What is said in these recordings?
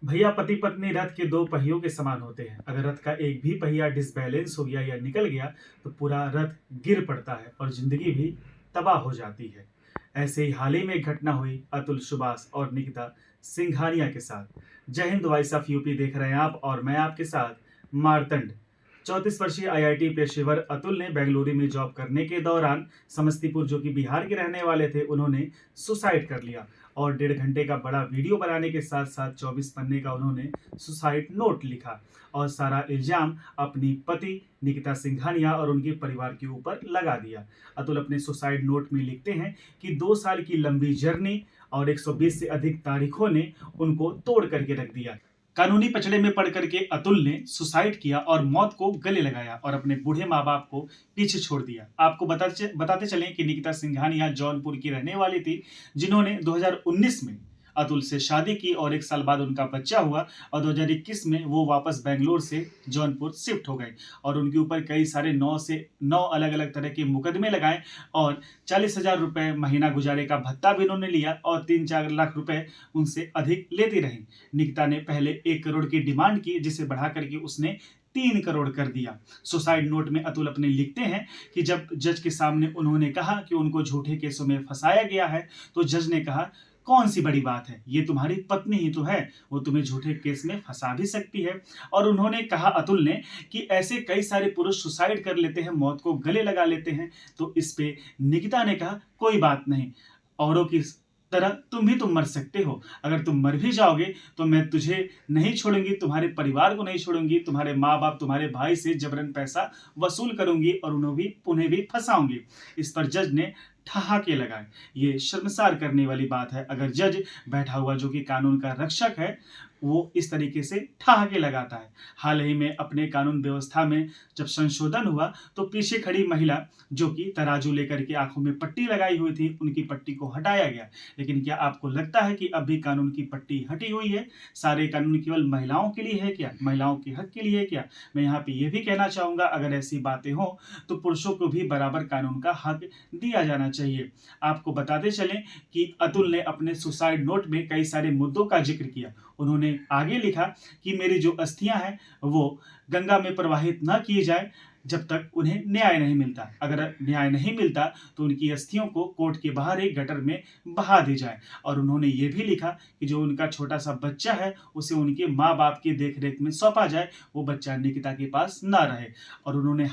भैया पति पत्नी रथ के दो पहियों के समान होते हैं। अगर रथ का एक भी पहिया डिसबैलेंस हो गया या निकल गया तो पूरा रथ गिर पड़ता है और जिंदगी भी तबाह हो जाती है। ऐसे ही हाल ही में एक घटना हुई अतुल सुभाष और निकिता सिंघानिया के साथ। जय हिंद, वॉइस ऑफ यूपी देख रहे हैं आप और मैं आपके साथ मारतंड। 34 वर्षीय आईआईटी पेशेवर अतुल ने बेंगलुरु में जॉब करने के दौरान समस्तीपुर, जो कि बिहार के रहने वाले थे, उन्होंने सुसाइड कर लिया और 1.5 घंटे का बड़ा वीडियो बनाने के साथ साथ 24 पन्ने का उन्होंने सुसाइड नोट लिखा और सारा इल्जाम अपनी पति निकिता सिंघानिया और उनके परिवार के ऊपर लगा दिया। अतुल अपने सुसाइड नोट में लिखते हैं कि 2 साल की लंबी जर्नी और 120 से अधिक तारीखों ने उनको तोड़ करके रख दिया। कानूनी पचड़े में पड़ करके अतुल ने सुसाइड किया और मौत को गले लगाया और अपने बूढ़े माँ बाप को पीछे छोड़ दिया। आपको बताते चलें कि निकिता सिंघानिया जौनपुर की रहने वाली थी, जिन्होंने 2019 में अतुल से शादी की और 1 साल बाद उनका बच्चा हुआ और 2021 में वो वापस बेंगलोर से जौनपुर शिफ्ट हो गए और उनके ऊपर कई सारे 9 अलग अलग तरह के मुकदमे लगाए और 40,000 रुपए महीना गुजारे का भत्ता भी उन्होंने लिया और 3-4 लाख रुपए उनसे अधिक लेती रही। निकिता ने पहले 1 करोड़ की डिमांड की, जिसे बढ़ा करके उसने 3 करोड़ कर दिया। सुसाइड नोट में अतुल अपने लिखते हैं कि जब जज के सामने उन्होंने कहा कि उनको झूठे केसों में फंसाया गया है, तो जज ने कहा, कौन सी बड़ी बात है, ये तुम्हारी पत्नी ही तो है, वो तुम्हें झूठे केस में फंसा भी सकती है। और उन्होंने कहा अतुल ने कि ऐसे कई सारे पुरुष सुसाइड कर लेते हैं, मौत को गले लगा लेते हैं। तो इस पे निकिता ने कहा, कोई बात नहीं, औरों की तरह तुम भी मर सकते हो। अगर तुम मर भी जाओगे तो मैं तुझे नहीं छोड़ूंगी, तुम्हारे परिवार को नहीं छोड़ूंगी, तुम्हारे माँ बाप, तुम्हारे भाई से जबरन पैसा वसूल करूंगी और उन्हें भी फंसाऊंगी। इस पर जज ने ठहाके लगाए। ये शर्मसार करने वाली बात है। अगर जज बैठा हुआ, जो कि कानून का रक्षक है, वो इस तरीके से ठहाके लगाता है। हाल ही में अपने कानून व्यवस्था में जब संशोधन हुआ तो पीछे खड़ी महिला, जो कि तराजू लेकर के आंखों में पट्टी लगाई हुई थी, उनकी पट्टी को हटाया गया। लेकिन क्या आपको लगता है कि अब भी कानून की पट्टी हटी हुई है? सारे कानून केवल महिलाओं के लिए है क्या? महिलाओं के हक के लिए है क्या? मैं यहाँ पे ये भी कहना चाहूंगा, अगर ऐसी बातें हों तो पुरुषों को भी बराबर कानून का हक दिया जाना चाहिए। आपको बताते चलें कि अतुल ने अपने सुसाइड नोट में कई सारे मुद्दों का जिक्र किया। उन्होंने आगे लिखा कि मेरी जो अस्थियां हैं वो गंगा में प्रवाहित न किए जाए जब तक उन्हें न्याय नहीं मिलता। अगर न्याय नहीं मिलता तो उनकी अस्थियों को कोर्ट के बाहर एक गटर में बहा दी जाए। और उन्होंने ये भी लिखा कि जो उनका छोटा सा बच्चा है उसे उनके माँ बाप की देखरेख में सौंपा जाए, वो बच्चा निकिता के पास ना रहे। और उन्होंने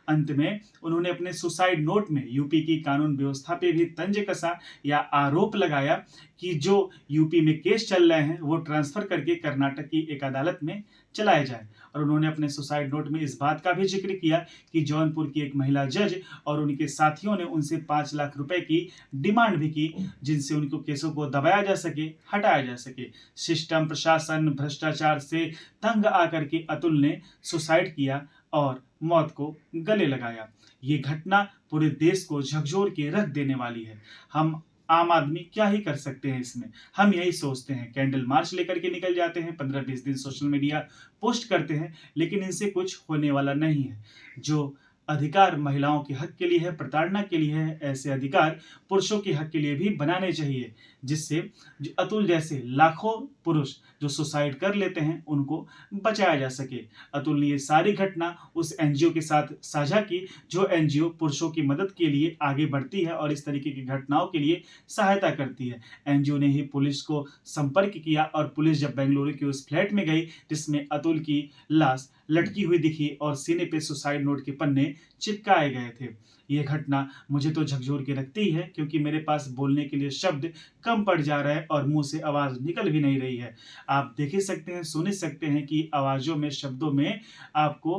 अंत में उन्होंने अपने सुसाइड नोट में यूपी की कानून व्यवस्था पे भी तंज कसा या आरोप लगाया कि जो यूपी में केस चल रहे हैं वो ट्रांसफर करके कर्नाटक की एक अदालत में चलाए जाए। और उन्होंने अपने सुसाइड नोट में इस बात का भी जिक्र किया कि जौनपुर की एक महिला जज और उनके साथियों ने उनसे 5 लाख रुपए की डिमांड भी की, जिनसे उनको केसों को दबाया जा सके, हटाया जा सके। सिस्टम, प्रशासन, भ्रष्टाचार से तंग आकर के अतुल ने सुसाइड किया और मौत को गले लगाया। ये घटना पूरे देश को झकझोर के रख देने वाली है। हम आम आदमी क्या ही कर सकते हैं इसमें? हम यही सोचते हैं, कैंडल मार्च लेकर के निकल जाते हैं, 15-20 दिन सोशल मीडिया पोस्ट करते हैं, लेकिन इनसे कुछ होने वाला नहीं है। जो अधिकार महिलाओं के हक के लिए है, प्रताड़ना के लिए है, ऐसे अधिकार पुरुषों के हक के लिए भी बनाने चाहिए, जिससे जो अतुल जैसे लाखों पुरुष जो सुसाइड कर लेते हैं उनको बचाया जा सके। अतुल ने ये सारी घटना उस एनजीओ के साथ साझा की, जो एनजीओ पुरुषों की मदद के लिए आगे बढ़ती है और इस तरीके की घटनाओं के लिए सहायता करती है। एनजीओ ने ही पुलिस को संपर्क किया और पुलिस जब बेंगलुरु के उस फ्लैट में गई जिसमें अतुल की लाश लटकी हुई दिखी और सीने पे सुसाइड नोट के पन्ने चिपकाए गए थे। ये घटना मुझे तो झकझोर के रखती है, क्योंकि मेरे पास बोलने के लिए शब्द कम पड़ जा रहा है और मुंह से आवाज निकल भी नहीं रही है। आप देख ही सकते हैं, सुन ही सकते हैं कि आवाजों में, शब्दों में आपको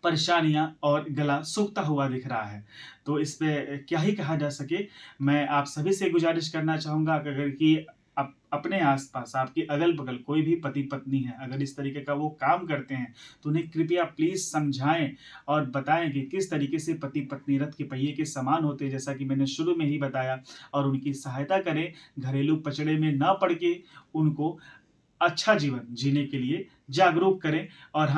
परेशानियां और गला सूखता हुआ दिख रहा है। तो इस पे क्या ही कहा जा सके। मैं आप सभी से गुजारिश करना चाहूंगा, अगर कि अपने आसपास, आपके अगल बगल कोई भी पति पत्नी है, अगर इस तरीके का वो काम करते हैं तो उन्हें कृपया प्लीज समझाएं और बताएं कि किस तरीके से पति पत्नी रथ के पहिए के समान होते हैं, जैसा कि मैंने शुरू में ही बताया, और उनकी सहायता करें, घरेलू पचड़े में न पड़ के उनको अच्छा जीवन जीने के लिए जागरूक करें। और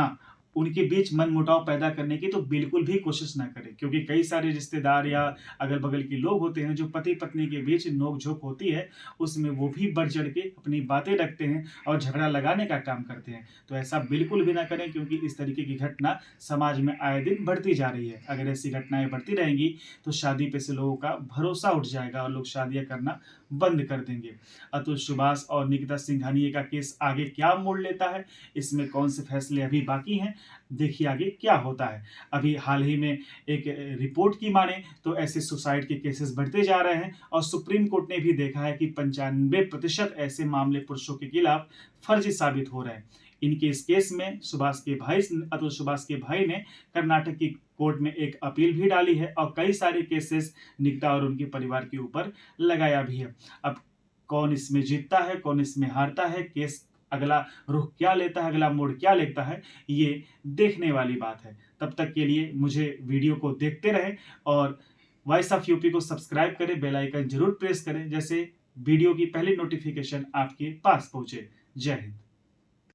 उनके बीच मनमुटाव पैदा करने की तो बिल्कुल भी कोशिश ना करें, क्योंकि कई सारे रिश्तेदार या अगल-बगल के लोग होते हैं जो पति-पत्नी के बीच नोक-झोंक होती है, उसमें वो भी बढ़-चढ़ के अपनी बातें रखते हैं और झगड़ा लगाने का काम करते हैं। तो ऐसा बिल्कुल भी ना करें, क्योंकि इस तरीके की घटना समाज में आए दिन बढ़ती जा रही है। अगर ऐसी घटनाएँ बढ़ती रहेंगी तो शादी पे से लोगों का भरोसा उठ जाएगा और लोग शादियाँ करना बंद कर देंगे। अतुल सुभाष और निकिता सिंघानिया का केस आगे क्या मोड़ लेता है, इसमें कौन से फैसले अभी बाकी हैं, देखिए आगे क्या होता है। अभी हाल ही में एक रिपोर्ट की माने तो ऐसे सुसाइड के केसेस बढ़ते जा रहे हैं और सुप्रीम कोर्ट ने भी देखा है कि 95% ऐसे मामले पुरुषों के खिलाफ फर्जी साबित हो रहे हैं। इनके इस केस में अतुल सुभाष के भाई ने कर्नाटक की कोर्ट में एक अपील भी डाली है और कई सारे केसेस निकिता और उनके परिवार के ऊपर लगाया भी है। अब कौन इसमें जीतता है, कौन इसमें हारता है, केस अगला रुख क्या लेता है, अगला मोड़ क्या लेता है, ये देखने वाली बात है। तब तक के लिए मुझे वीडियो को देखते रहें और वॉइस ऑफ यूपी को सब्सक्राइब करें, बेल आइकन जरूर प्रेस करें, जैसे वीडियो की पहली नोटिफिकेशन आपके पास पहुंचे। जय हिंद।